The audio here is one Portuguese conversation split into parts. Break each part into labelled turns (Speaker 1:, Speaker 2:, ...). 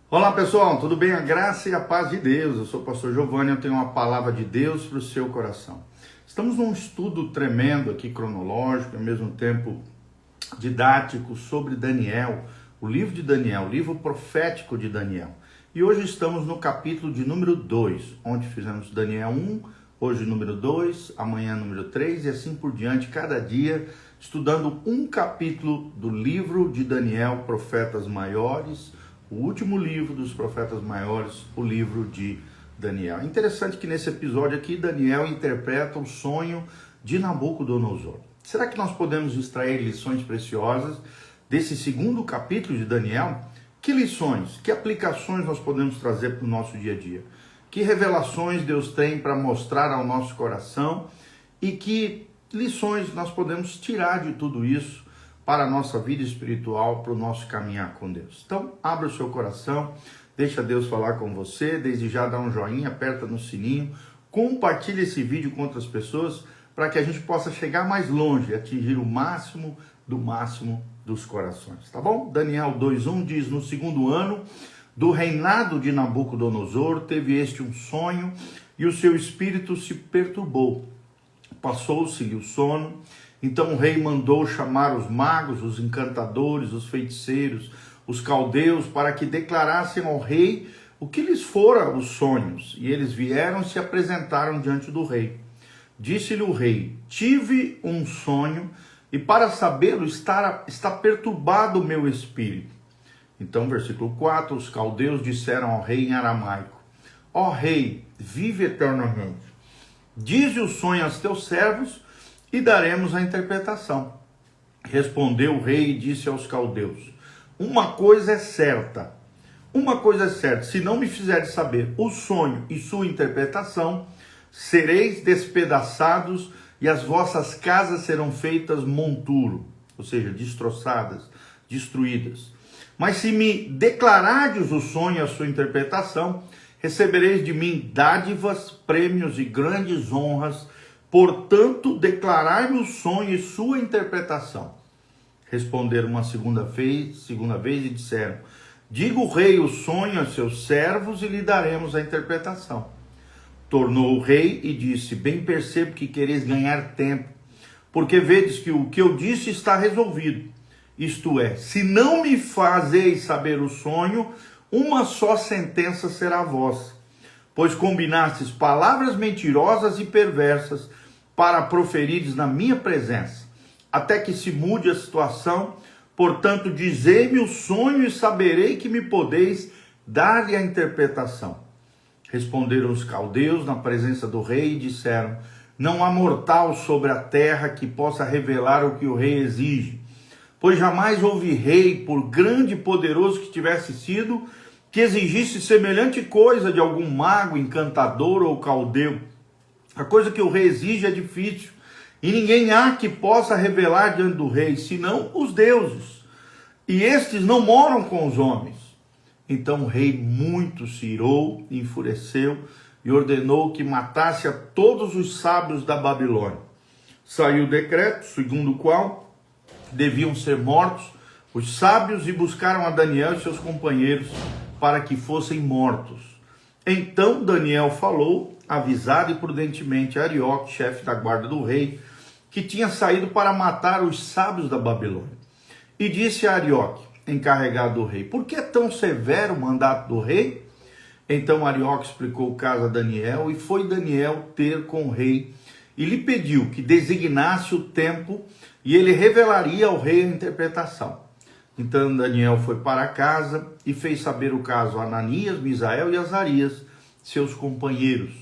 Speaker 1: Olá pessoal, tudo bem? A graça e a paz de Deus. Eu sou o pastor Giovanni, eu tenho uma palavra de Deus para o seu coração. Estamos num estudo tremendo aqui, cronológico, ao mesmo tempo didático, sobre Daniel, o livro de Daniel, o livro profético de Daniel. E hoje estamos no capítulo de número 2, onde fizemos Daniel 1, hoje número 2, amanhã número 3 e assim por diante, cada dia estudando um capítulo do livro de Daniel, Profetas Maiores, o último livro dos profetas maiores, o livro de Daniel. É interessante que nesse episódio aqui, Daniel interpreta o sonho de Nabucodonosor. Será que nós podemos extrair lições preciosas desse segundo capítulo de Daniel? Que lições, que aplicações nós podemos trazer para o nosso dia a dia? Que revelações Deus tem para mostrar ao nosso coração e que lições nós podemos tirar de tudo isso para a nossa vida espiritual, para o nosso caminhar com Deus. Então, abra o seu coração, deixa Deus falar com você, desde já dá um joinha, aperta no sininho, compartilha esse vídeo com outras pessoas, para que a gente possa chegar mais longe, atingir o máximo dos corações, tá bom? Daniel 2:1 diz, no segundo ano do reinado de Nabucodonosor, teve este um sonho, e o seu espírito se perturbou. Passou-se-lhe o sono. Então o rei mandou chamar os magos, os encantadores, os feiticeiros, os caldeus, para que declarassem ao rei o que lhes fora os sonhos. E eles vieram e se apresentaram diante do rei. Disse-lhe o rei, tive um sonho, e para sabê-lo está perturbado o meu espírito. Então, versículo 4, os caldeus disseram ao rei em aramaico, ó rei, vive eternamente. Dize o sonho aos teus servos, e daremos a interpretação. Respondeu o rei e disse aos caldeus, uma coisa é certa, se não me fizeres saber o sonho e sua interpretação, sereis despedaçados e as vossas casas serão feitas monturo, ou seja, destroçadas, destruídas. Mas se me declarardes o sonho e a sua interpretação, recebereis de mim dádivas, prêmios e grandes honras. Portanto, declarai-me o sonho e sua interpretação. Responderam uma segunda vez e disseram, diga o rei o sonho a seus servos e lhe daremos a interpretação. Tornou o rei e disse, bem percebo que quereis ganhar tempo, porque vedes que o que eu disse está resolvido. Isto é, se não me fazeis saber o sonho, uma só sentença será vossa. Pois combinastes palavras mentirosas e perversas para proferires na minha presença, até que se mude a situação. Portanto, dizei-me o sonho e saberei que me podeis dar-lhe a interpretação. Responderam os caldeus na presença do rei e disseram, não há mortal sobre a terra que possa revelar o que o rei exige, pois jamais houve rei, por grande e poderoso que tivesse sido, que exigisse semelhante coisa de algum mago, encantador ou caldeu. A coisa que o rei exige é difícil, e ninguém há que possa revelar diante do rei, senão os deuses. E estes não moram com os homens. Então o rei muito se irou, enfureceu, e ordenou que matasse a todos os sábios da Babilônia. Saiu o decreto, segundo o qual deviam ser mortos os sábios, e buscaram a Daniel e seus companheiros, para que fossem mortos. Então Daniel falou, avisado e prudentemente, a Arioque, chefe da guarda do rei, que tinha saído para matar os sábios da Babilônia. E disse a Arioque, encarregado do rei, por que é tão severo o mandato do rei? Então Arioque explicou o caso a Daniel, e foi Daniel ter com o rei, e lhe pediu que designasse o tempo, e ele revelaria ao rei a interpretação. Então Daniel foi para casa e fez saber o caso a Ananias, Misael e Azarias, seus companheiros,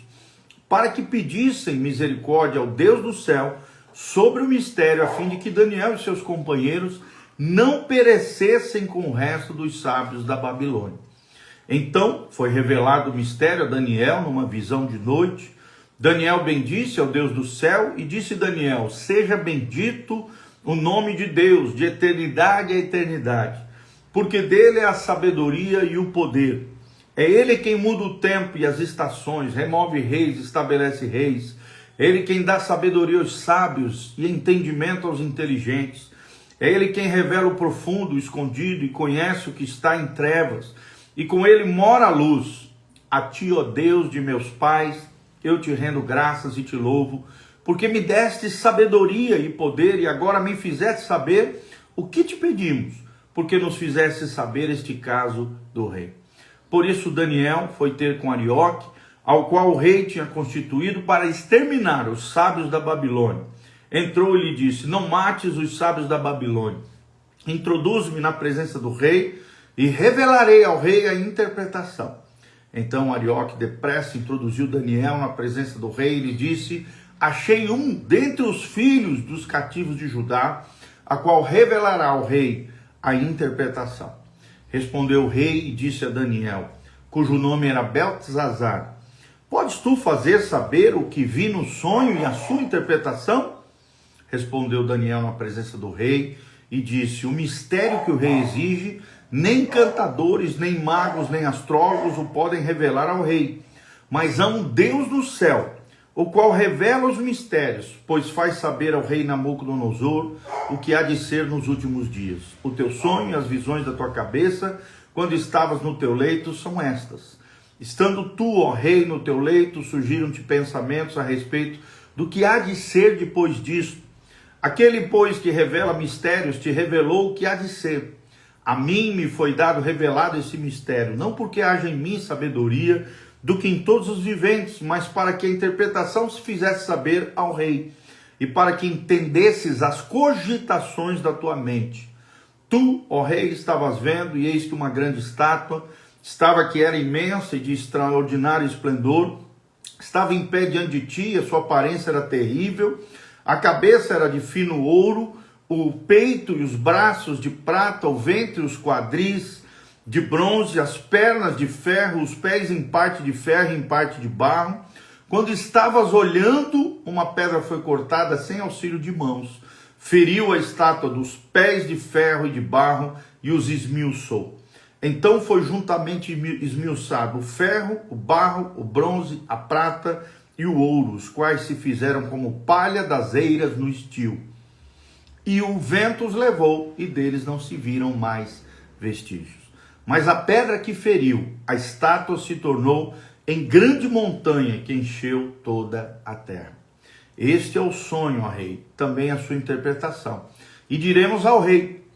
Speaker 1: para que pedissem misericórdia ao Deus do céu sobre o mistério, a fim de que Daniel e seus companheiros não perecessem com o resto dos sábios da Babilônia. Então foi revelado o mistério a Daniel numa visão de noite. Daniel bendisse ao Deus do céu e disse Daniel, seja bendito o nome de Deus, de eternidade a eternidade, porque dele é a sabedoria e o poder. É ele quem muda o tempo e as estações, remove reis, estabelece reis. É ele quem dá sabedoria aos sábios e entendimento aos inteligentes. É ele quem revela o profundo, o escondido, e conhece o que está em trevas. e com ele mora a luz. A ti, ó Deus de meus pais, eu te rendo graças e te louvo, porque me deste sabedoria e poder, e agora me fizeste saber o que te pedimos, porque nos fizeste saber este caso do rei. Por isso Daniel foi ter com Arioque, ao qual o rei tinha constituído para exterminar os sábios da Babilônia. Entrou e lhe disse: não mates os sábios da Babilônia. Introduz-me na presença do rei e revelarei ao rei a interpretação. Então Arioque depressa introduziu Daniel na presença do rei e lhe disse: achei um dentre os filhos dos cativos de Judá, a qual revelará ao rei a interpretação. Respondeu o rei e disse a Daniel, cujo nome era Beltesazar: podes tu fazer saber o que vi no sonho e a sua interpretação? Respondeu Daniel na presença do rei e disse: o mistério que o rei exige, nem cantadores, nem magos, nem astrólogos o podem revelar ao rei, mas há um Deus do céu, o qual revela os mistérios, pois faz saber ao rei Nabucodonosor o que há de ser nos últimos dias. O teu sonho e as visões da tua cabeça, quando estavas no teu leito, são estas. Estando tu, ó rei, no teu leito, surgiram-te pensamentos a respeito do que há de ser depois disto. Aquele, pois, que revela mistérios, te revelou o que há de ser. A mim me foi dado revelado esse mistério, não porque haja em mim sabedoria do que em todos os viventes, mas para que a interpretação se fizesse saber ao rei, e para que entendesses as cogitações da tua mente. Tu, ó rei, estavas vendo, e eis que uma grande estátua estava, que era imensa e de extraordinário esplendor, estava em pé diante de ti, a sua aparência era terrível, a cabeça era de fino ouro, o peito e os braços de prata, o ventre e os quadris de bronze, as pernas de ferro, os pés em parte de ferro e em parte de barro. Quando estavas olhando, uma pedra foi cortada sem auxílio de mãos, feriu a estátua dos pés de ferro e de barro e os esmiuçou. Então foi juntamente esmiuçado o ferro, o barro, o bronze, a prata e o ouro, os quais se fizeram como palha das eiras no estio. E o vento os levou, e deles não se viram mais vestígios. Mas a pedra que feriu a estátua se tornou em grande montanha que encheu toda a terra. Este é o sonho, ó rei, também a sua interpretação. E diremos ao rei: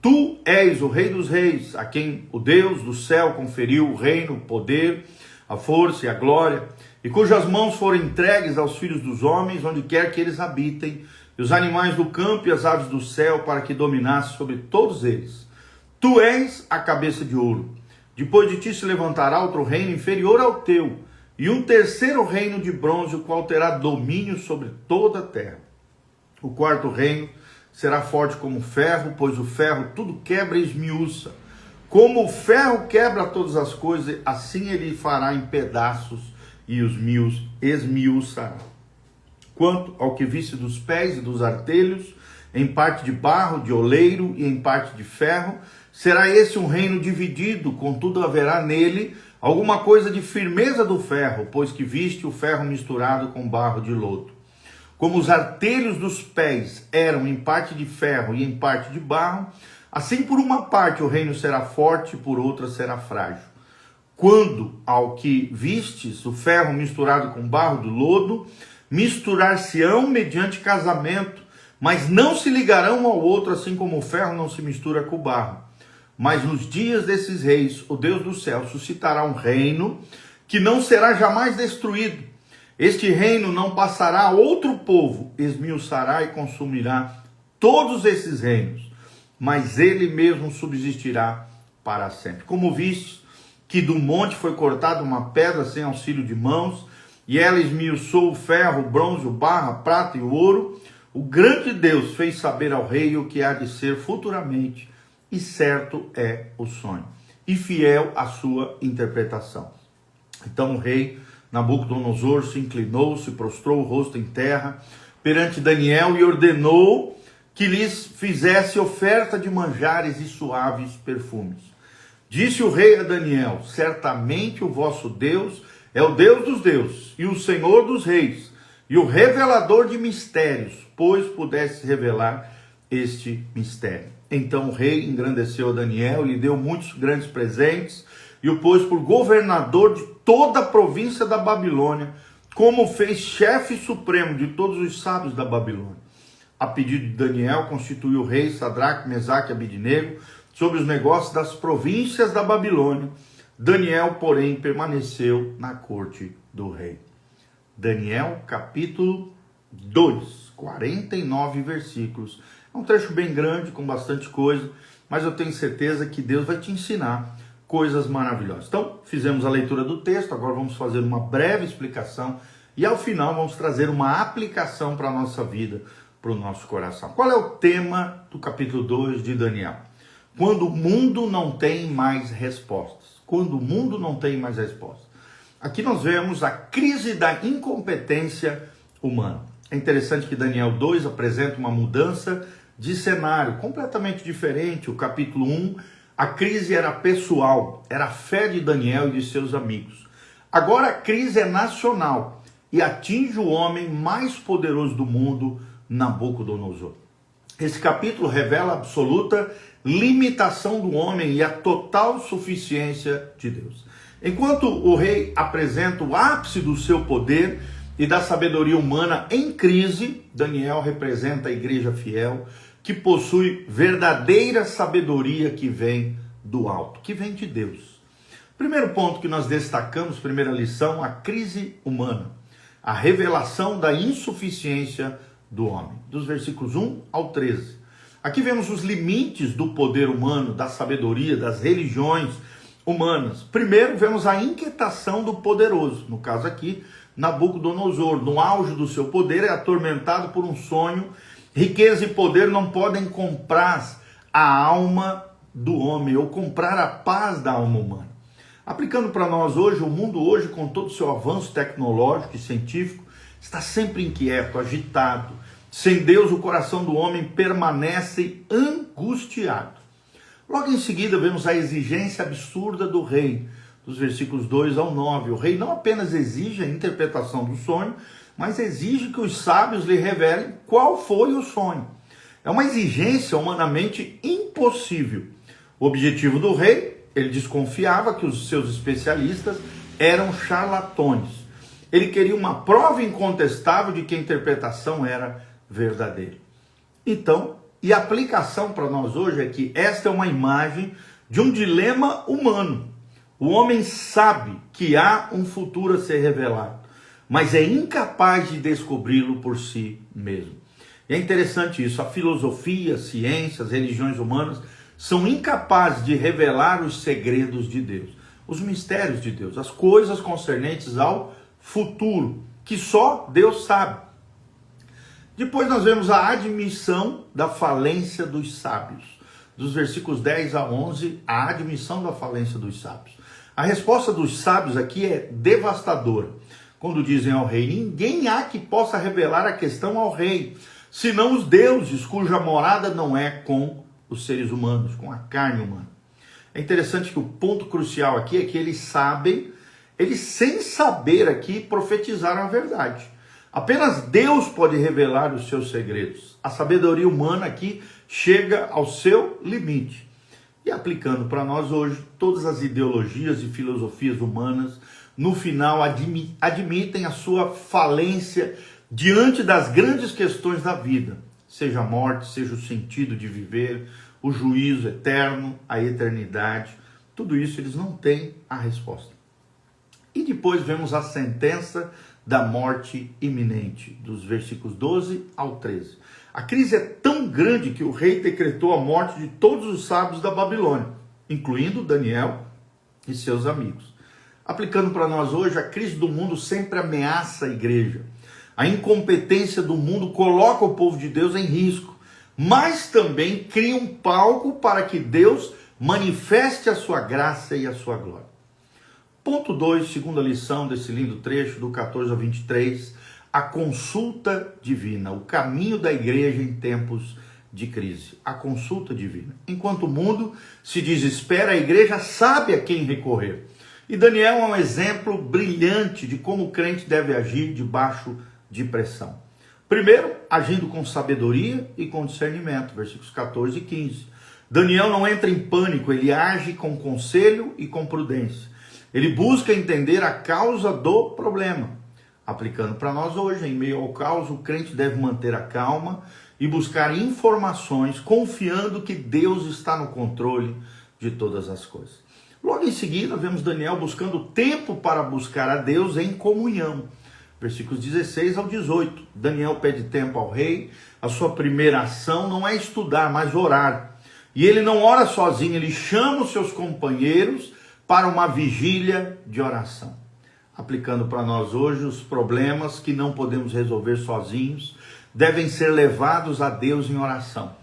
Speaker 1: tu és o rei dos reis, a quem o Deus do céu conferiu o reino, o poder, a força e a glória, e cujas mãos foram entregues aos filhos dos homens, onde quer que eles habitem, e os animais do campo e as aves do céu, para que dominasse sobre todos eles. Tu és a cabeça de ouro. Depois de ti se levantará outro reino inferior ao teu, e um terceiro reino de bronze, o qual terá domínio sobre toda a terra. O quarto reino será forte como o ferro, pois o ferro tudo quebra e esmiuça. Como o ferro quebra todas as coisas, assim ele fará em pedaços e os esmiuçará. Quanto ao que viste dos pés e dos artelhos, em parte de barro, de oleiro e em parte de ferro, será esse um reino dividido, contudo haverá nele alguma coisa de firmeza do ferro, pois que viste o ferro misturado com barro de lodo. Como os artelhos dos pés eram em parte de ferro e em parte de barro, assim por uma parte o reino será forte e por outra será frágil. Quando ao que vistes o ferro misturado com barro do lodo, misturar-se-ão mediante casamento, mas não se ligarão um ao outro, assim como o ferro não se mistura com o barro. Mas nos dias desses reis, o Deus do céu suscitará um reino que não será jamais destruído. Este reino não passará a outro povo, esmiuçará e consumirá todos esses reinos, mas ele mesmo subsistirá para sempre. Como viste que do monte foi cortada uma pedra sem auxílio de mãos, e ela esmiuçou o ferro, o bronze, o barro, a prata e o ouro, o grande Deus fez saber ao rei o que há de ser futuramente, e certo é o sonho, e fiel a sua interpretação. Então o rei Nabucodonosor se inclinou, se prostrou o rosto em terra perante Daniel e ordenou que lhes fizesse oferta de manjares e suaves perfumes. Disse o rei a Daniel: certamente o vosso Deus é o Deus dos deuses e o Senhor dos reis e o revelador de mistérios, pois pudesse revelar este mistério. Então o rei engrandeceu a Daniel e lhe deu muitos grandes presentes, e o pôs por governador de toda a província da Babilônia, como fez chefe supremo de todos os sábios da Babilônia. A pedido de Daniel, constituiu o rei Sadraque, Mesaque e Abidnego sobre os negócios das províncias da Babilônia. Daniel, porém, permaneceu na corte do rei. Daniel, capítulo 2, 49 versículos. É um trecho bem grande, com bastante coisa, mas eu tenho certeza que Deus vai te ensinar coisas maravilhosas. Então, fizemos a leitura do texto, agora vamos fazer uma breve explicação e ao final vamos trazer uma aplicação para a nossa vida, para o nosso coração. Qual é o tema do capítulo 2 de Daniel? Quando o mundo não tem mais respostas. Quando o mundo não tem mais respostas. Aqui nós vemos a crise da incompetência humana. É interessante que Daniel 2 apresenta uma mudança de cenário completamente diferente. O capítulo 1, a crise era pessoal, era a fé de Daniel e de seus amigos. Agora a crise é nacional e atinge o homem mais poderoso do mundo, Nabucodonosor. Esse capítulo revela a absoluta limitação do homem e a total suficiência de Deus. Enquanto o rei apresenta o ápice do seu poder e da sabedoria humana em crise, Daniel representa a igreja fiel, que possui verdadeira sabedoria que vem do alto, que vem de Deus. Primeiro ponto que nós destacamos, primeira lição, a crise humana, a revelação da insuficiência do homem, dos versículos 1 ao 13. Aqui vemos os limites do poder humano, da sabedoria, das religiões humanas. Primeiro, vemos a inquietação do poderoso, no caso aqui, Nabucodonosor, no auge do seu poder, é atormentado por um sonho. Riqueza e poder não podem comprar a alma do homem, ou comprar a paz da alma humana. Aplicando para nós hoje, o mundo hoje, com todo o seu avanço tecnológico e científico, está sempre inquieto, agitado. Sem Deus, o coração do homem permanece angustiado. Logo em seguida, vemos a exigência absurda do rei, dos versículos 2 ao 9. O rei não apenas exige a interpretação do sonho, mas exige que os sábios lhe revelem qual foi o sonho. É uma exigência humanamente impossível. O objetivo do rei, ele desconfiava que os seus especialistas eram charlatões. Ele queria uma prova incontestável de que a interpretação era verdadeira. Então, e a aplicação para nós hoje é que esta é uma imagem de um dilema humano. O homem sabe que há um futuro a ser revelado, mas é incapaz de descobri-lo por si mesmo. E é interessante isso, a filosofia, a ciência, as religiões humanas são incapazes de revelar os segredos de Deus, os mistérios de Deus, as coisas concernentes ao futuro, que só Deus sabe. Depois nós vemos a admissão da falência dos sábios. Dos versículos 10 a 11, a admissão da falência dos sábios. A resposta dos sábios aqui é devastadora. Quando dizem ao rei, ninguém há que possa revelar a questão ao rei, senão os deuses, cuja morada não é com os seres humanos, com a carne humana. É interessante que o ponto crucial aqui é que eles sabem, eles sem saber aqui profetizaram a verdade. Apenas Deus pode revelar os seus segredos. A sabedoria humana aqui chega ao seu limite. E aplicando para nós hoje, todas as ideologias e filosofias humanas, no final admitem a sua falência diante das grandes questões da vida. Seja a morte, seja o sentido de viver, o juízo eterno, a eternidade. Tudo isso eles não têm a resposta. E depois vemos a sentença da morte iminente, dos versículos 12 ao 13. A crise é tão grande que o rei decretou a morte de todos os sábios da Babilônia, incluindo Daniel e seus amigos. Aplicando para nós hoje, a crise do mundo sempre ameaça a igreja. A incompetência do mundo coloca o povo de Deus em risco, mas também cria um palco para que Deus manifeste a sua graça e a sua glória. Ponto 2, segunda lição desse lindo trecho, do 14 ao 23, a consulta divina, o caminho da igreja em tempos de crise, a consulta divina. Enquanto o mundo se desespera, a igreja sabe a quem recorrer. E Daniel é um exemplo brilhante de como o crente deve agir debaixo de pressão. Primeiro, agindo com sabedoria e com discernimento, versículos 14 e 15. Daniel não entra em pânico, ele age com conselho e com prudência. Ele busca entender a causa do problema. Aplicando para nós hoje, em meio ao caos, o crente deve manter a calma e buscar informações, confiando que Deus está no controle de todas as coisas. Logo em seguida, vemos Daniel buscando tempo para buscar a Deus em comunhão. Versículos 16 ao 18. Daniel pede tempo ao rei. A sua primeira ação não é estudar, mas orar. E ele não ora sozinho, ele chama os seus companheiros para uma vigília de oração. Aplicando para nós hoje, os problemas que não podemos resolver sozinhos devem ser levados a Deus em oração.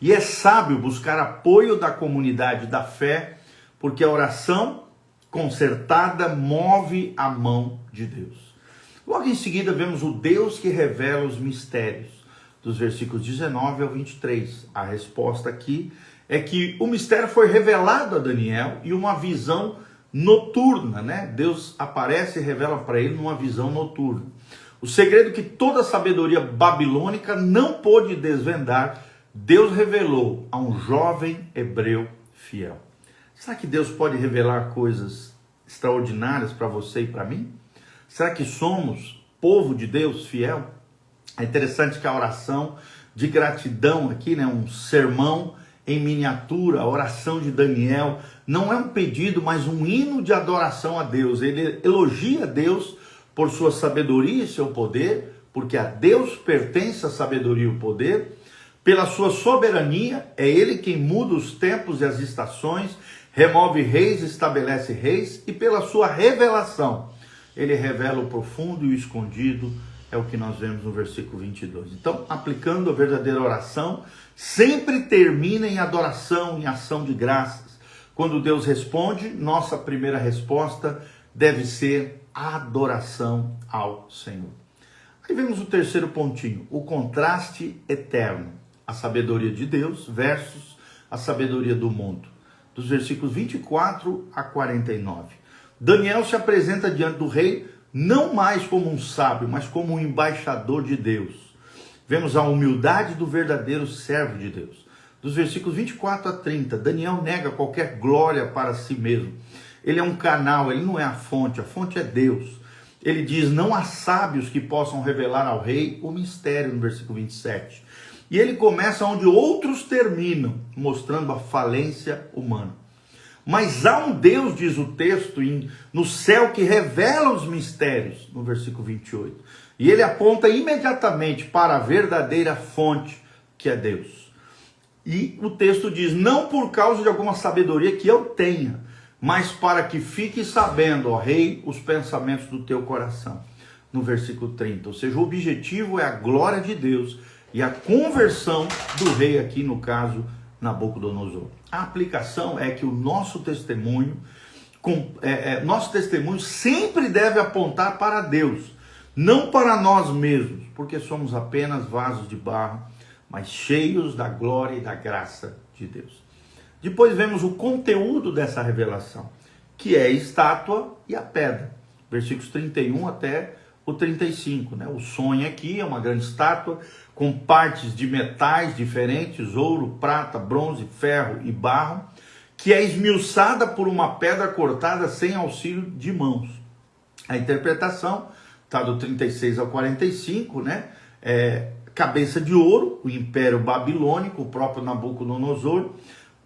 Speaker 1: E é sábio buscar apoio da comunidade da fé, porque a oração concertada move a mão de Deus. Logo em seguida, vemos o Deus que revela os mistérios, dos versículos 19 ao 23. A resposta aqui é que o mistério foi revelado a Daniel em uma visão noturna, né? Deus aparece e revela para ele numa visão noturna. O segredo que toda a sabedoria babilônica não pôde desvendar, Deus revelou a um jovem hebreu fiel. Será que Deus pode revelar coisas extraordinárias para você e para mim? Será que somos povo de Deus fiel? É interessante que a oração de gratidão aqui, né, um sermão em miniatura, a oração de Daniel, não é um pedido, mas um hino de adoração a Deus. Ele elogia Deus por sua sabedoria e seu poder, porque a Deus pertence a sabedoria e o poder. Pela sua soberania, é Ele quem muda os tempos e as estações, remove reis, estabelece reis, e pela sua revelação, Ele revela o profundo e o escondido, é o que nós vemos no versículo 22. Então, aplicando a verdadeira oração, sempre termina em adoração, em ação de graças. Quando Deus responde, nossa primeira resposta deve ser adoração ao Senhor. Aí vemos o terceiro pontinho, o contraste eterno. A sabedoria de Deus versus a sabedoria do mundo. Dos versículos 24 a 49. Daniel se apresenta diante do rei não mais como um sábio, mas como um embaixador de Deus. Vemos a humildade do verdadeiro servo de Deus. Dos versículos 24 a 30, Daniel nega qualquer glória para si mesmo. Ele é um canal, ele não é a fonte é Deus. Ele diz, não há sábios que possam revelar ao rei o mistério, no versículo 27. E ele começa onde outros terminam, mostrando a falência humana. Mas há um Deus, diz o texto, no céu que revela os mistérios, no versículo 28. E ele aponta imediatamente para a verdadeira fonte, que é Deus. E o texto diz, não por causa de alguma sabedoria que eu tenha, mas para que fique sabendo, ó rei, os pensamentos do teu coração. No versículo 30. Ou seja, o objetivo é a glória de Deus e a conversão do rei aqui, no caso, Nabucodonosor. A aplicação é que o nosso testemunho sempre deve apontar para Deus, não para nós mesmos, porque somos apenas vasos de barro, mas cheios da glória e da graça de Deus. Depois vemos o conteúdo dessa revelação, que é a estátua e a pedra, versículos 31 até o 35, né? O sonho aqui é uma grande estátua com partes de metais diferentes, ouro, prata, bronze, ferro e barro, que é esmiuçada por uma pedra cortada sem auxílio de mãos. A interpretação está do 36 ao 45, né? Cabeça de ouro, o Império Babilônico, o próprio Nabucodonosor,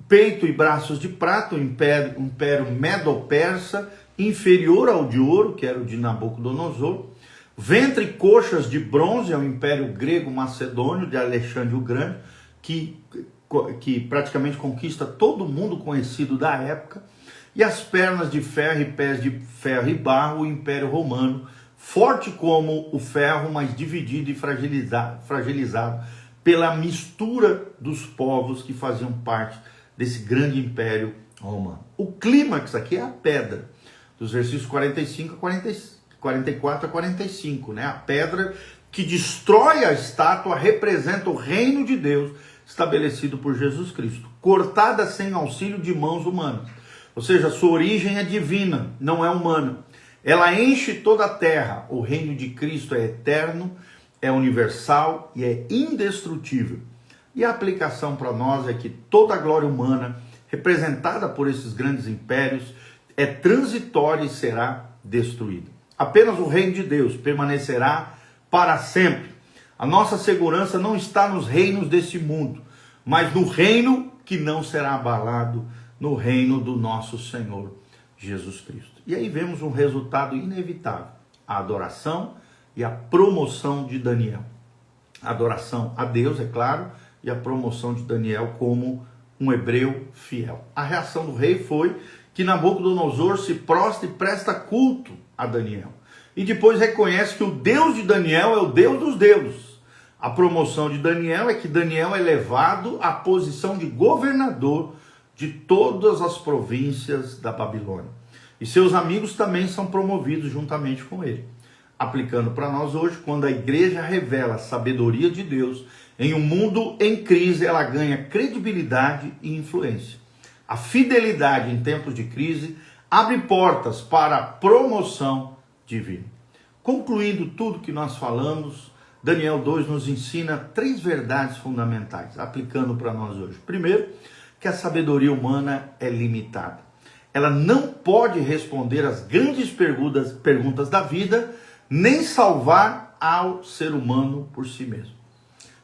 Speaker 1: peito e braços de prata, o Império Medo-Persa, inferior ao de ouro, que era o de Nabucodonosor, ventre e coxas de bronze, é o Império Grego-Macedônio de Alexandre o Grande, que praticamente conquista todo mundo conhecido da época, e as pernas de ferro e pés de ferro e barro, o Império Romano, forte como o ferro, mas dividido e fragilizado pela mistura dos povos que faziam parte desse grande Império Romano. O clímax aqui é a pedra, dos versículos 44 a 45, né? A pedra que destrói a estátua representa o reino de Deus estabelecido por Jesus Cristo, cortada sem auxílio de mãos humanas. Ou seja, sua origem é divina, não é humana. Ela enche toda a terra. O reino de Cristo é eterno, é universal e é indestrutível. E a aplicação para nós é que toda a glória humana, representada por esses grandes impérios, é transitória e será destruída. Apenas o reino de Deus permanecerá para sempre. A nossa segurança não está nos reinos desse mundo, mas no reino que não será abalado, no reino do nosso Senhor Jesus Cristo. E aí vemos um resultado inevitável: a adoração e a promoção de Daniel. A adoração a Deus, é claro, e a promoção de Daniel como um hebreu fiel. A reação do rei foi que Nabucodonosor se prostra e presta culto a Daniel. E depois reconhece que o Deus de Daniel é o Deus dos deuses. A promoção de Daniel é que Daniel é levado à posição de governador de todas as províncias da Babilônia. E seus amigos também são promovidos juntamente com ele. Aplicando para nós hoje, quando a igreja revela a sabedoria de Deus em um mundo em crise, ela ganha credibilidade e influência. A fidelidade em tempos de crise abre portas para a promoção divina. Concluindo tudo que nós falamos, Daniel 2 nos ensina 3 verdades fundamentais, aplicando para nós hoje. Primeiro, que a sabedoria humana é limitada. Ela não pode responder às grandes perguntas da vida, nem salvar ao ser humano por si mesmo.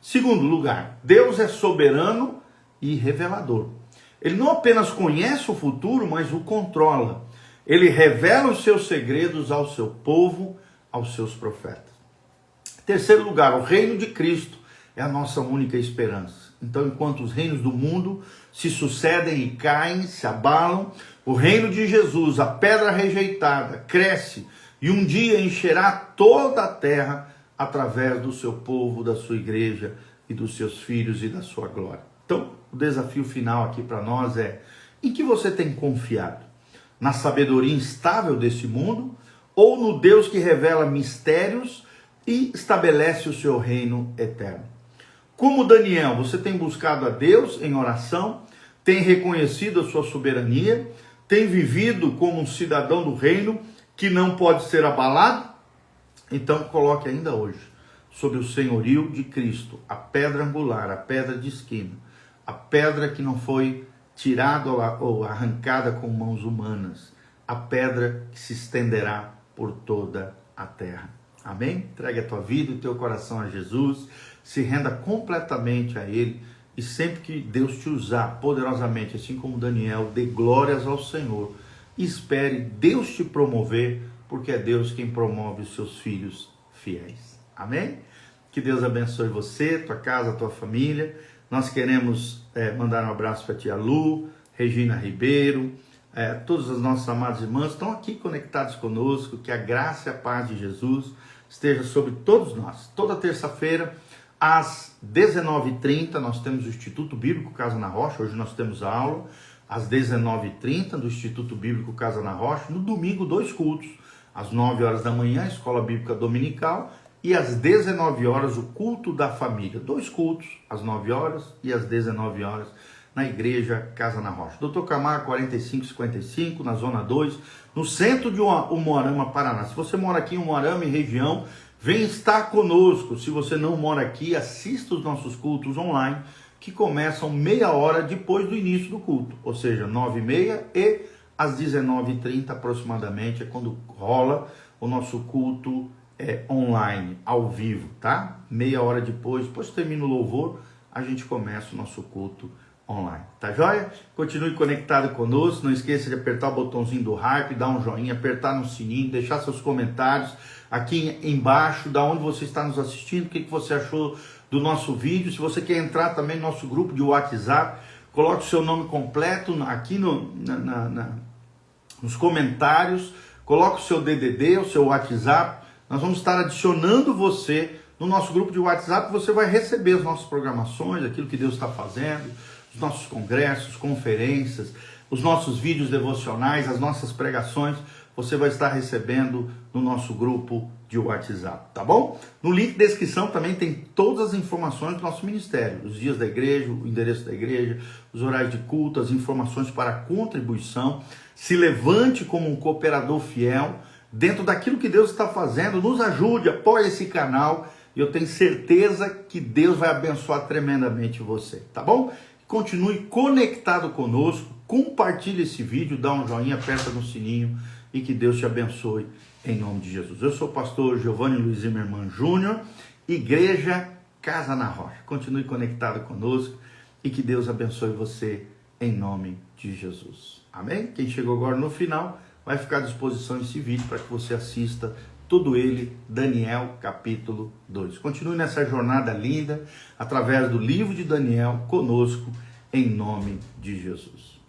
Speaker 1: Segundo lugar, Deus é soberano e revelador. Ele não apenas conhece o futuro, mas o controla. Ele revela os seus segredos ao seu povo, aos seus profetas. Terceiro lugar, o reino de Cristo é a nossa única esperança. Então, enquanto os reinos do mundo se sucedem e caem, se abalam, o reino de Jesus, a pedra rejeitada, cresce e um dia encherá toda a terra através do seu povo, da sua igreja e dos seus filhos e da sua glória. Então, o desafio final aqui para nós é: em que você tem confiado? Na sabedoria instável desse mundo ou no Deus que revela mistérios e estabelece o seu reino eterno? Como Daniel, você tem buscado a Deus em oração, tem reconhecido a sua soberania, tem vivido como um cidadão do reino que não pode ser abalado? Então coloque ainda hoje sobre o senhorio de Cristo, a pedra angular, a pedra de esquina, a pedra que não foi tirada ou arrancada com mãos humanas, a pedra que se estenderá por toda a terra. Amém? Entregue a tua vida e o teu coração a Jesus, se renda completamente a Ele, e sempre que Deus te usar poderosamente, assim como Daniel, dê glórias ao Senhor e espere Deus te promover, porque é Deus quem promove os seus filhos fiéis. Amém? Que Deus abençoe você, tua casa, tua família. Nós queremos mandar um abraço para a tia Lu, Regina Ribeiro, todos os nossos amados irmãos estão aqui conectados conosco. Que a graça e a paz de Jesus esteja sobre todos nós. Toda terça-feira, às 19h30, nós temos o Instituto Bíblico Casa na Rocha. Hoje nós temos a aula às 19h30 do Instituto Bíblico Casa na Rocha. No domingo, 2 cultos. Às 9 horas da manhã, a Escola Bíblica Dominical. E às 19 horas, o culto da família. 2 cultos, às 9 horas e às 19 horas, na Igreja Casa na Rocha. Dr. Camargo, 4555, na Zona 2, no centro de Umuarama, Paraná. Se você mora aqui em Umuarama e região, vem estar conosco. Se você não mora aqui, assista os nossos cultos online, que começam meia hora depois do início do culto. Ou seja, 9h30 e às 19h30 aproximadamente, é quando rola o nosso culto online, ao vivo, tá? Meia hora depois que termina o louvor, a gente começa o nosso culto online, tá joia? Continue conectado conosco, não esqueça de apertar o botãozinho do hype, dar um joinha, apertar no sininho, deixar seus comentários aqui embaixo, da onde você está nos assistindo, o que você achou do nosso vídeo. Se você quer entrar também no nosso grupo de WhatsApp, coloque o seu nome completo aqui nos comentários, coloque o seu DDD, o seu WhatsApp. Nós vamos estar adicionando você no nosso grupo de WhatsApp. Você vai receber as nossas programações, aquilo que Deus está fazendo, os nossos congressos, conferências, os nossos vídeos devocionais, as nossas pregações. Você vai estar recebendo no nosso grupo de WhatsApp, tá bom? No link de descrição também tem todas as informações do nosso ministério, os dias da igreja, o endereço da igreja, os horários de culto, as informações para contribuição. Se levante como um cooperador fiel dentro daquilo que Deus está fazendo. Nos ajude, apoie esse canal e eu tenho certeza que Deus vai abençoar tremendamente você, tá bom? Continue conectado conosco, compartilhe esse vídeo, dá um joinha, aperta no sininho e que Deus te abençoe em nome de Jesus. Eu sou o pastor Giovanni Luiz Zimmermann Júnior, Igreja Casa na Rocha. Continue conectado conosco e que Deus abençoe você em nome de Jesus. Amém? Quem chegou agora no final, vai ficar à disposição esse vídeo para que você assista todo ele, Daniel capítulo 2. Continue nessa jornada linda, através do livro de Daniel, conosco, em nome de Jesus.